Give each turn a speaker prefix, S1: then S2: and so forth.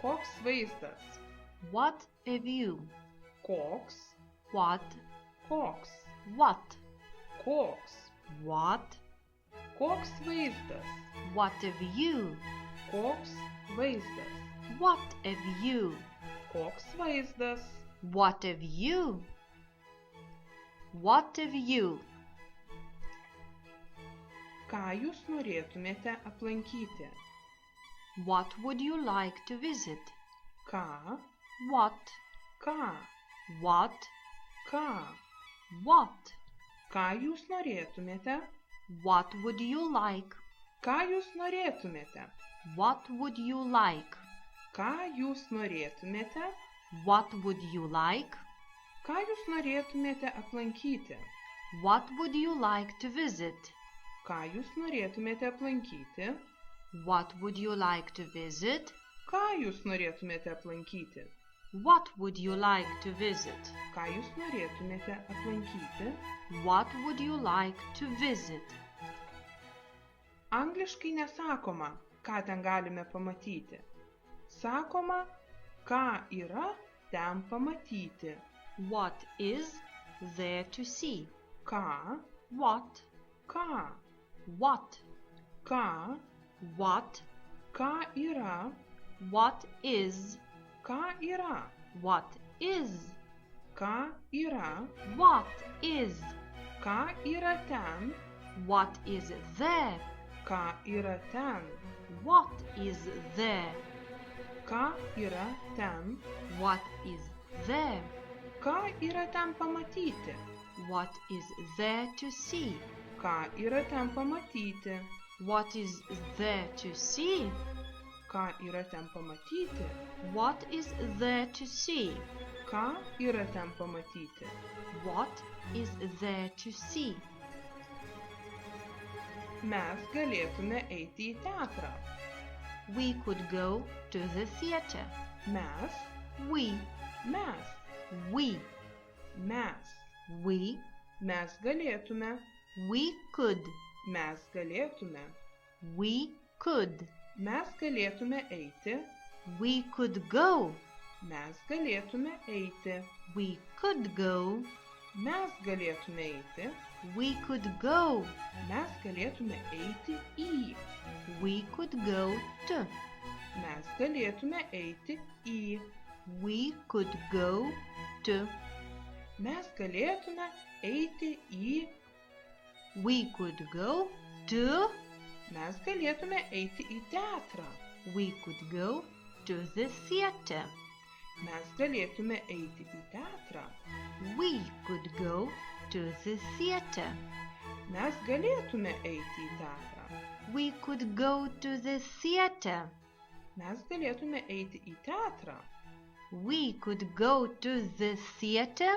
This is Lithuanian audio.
S1: Koks vaizdas?
S2: What a view.
S1: Koks?
S2: What?
S1: Koks?
S2: What?
S1: Koks?
S2: What?
S1: Koks vaizdas?
S2: What a view.
S1: Koks vaizdas?
S2: What a view.
S1: Koks vaizdas?
S2: What a view. What a view.
S1: Ką jūs norėtumėte aplankyti?
S2: What would you like to visit?
S1: Ką?
S2: What?
S1: Ką?
S2: What?
S1: Ką?
S2: What?
S1: Ką jūs norėtumėte?
S2: What would you like?
S1: Ką jūs norėtumėte?
S2: What would you like?
S1: Ką jūs norėtumėte?
S2: What would you like?
S1: Ką jūs norėtumėte aplankyti?
S2: What would you like to visit?
S1: Ką jūs norėtumėte aplankyti?
S2: What would you like to visit?
S1: Ką jūs norėtumėte aplankyti?
S2: What would you like to visit?
S1: Ką jūs norėtumėte aplankyti?
S2: What would you like to visit?
S1: Angliškai nesakoma, ką ten galime pamatyti. Sakoma, ką yra ten pamatyti.
S2: What is there to see?
S1: Ką?
S2: What?
S1: Ką?
S2: What?
S1: Ką?
S2: What?
S1: Ką yra?
S2: What is?
S1: Ką yra?
S2: What is?
S1: Ką yra?
S2: What is?
S1: Ką yra ten?
S2: What is there?
S1: Ką yra ten?
S2: What is there?
S1: Ką yra ten?
S2: What is there?
S1: Ką yra ten pamatyti?
S2: What is there to see?
S1: Ką yra ten pamatyti?
S2: What is there to see?
S1: Ką yra ten pamatyti?
S2: What is there to see?
S1: Ką yra ten pamatyti?
S2: What is there to see?
S1: Mes galėtume eiti į teatrą.
S2: We could go to the theater.
S1: Mes,
S2: We,
S1: mes,
S2: we,
S1: mes.
S2: we,
S1: Mes galėtume,
S2: we could,
S1: mes galėtume.
S2: we could,
S1: Mes galėtume eiti,
S2: we could go,
S1: mes galėtume eiti.
S2: we could go,
S1: Mes galėtume eiti,
S2: we could go,
S1: mes galėtume eiti į.
S2: we could go to,
S1: Mes galėtume eiti į.
S2: we could go to,
S1: Mes galėtume eiti į.
S2: we could go to,
S1: Mes galėtume eiti į teatrą.
S2: we could go to the theater.
S1: Mes galėtume eiti į teatrą.
S2: We could go to the theater.
S1: Mes galėtume eiti į teatrą.
S2: We could go to the theater.
S1: Mes galėtume eiti į teatrą.
S2: We could go to the theater.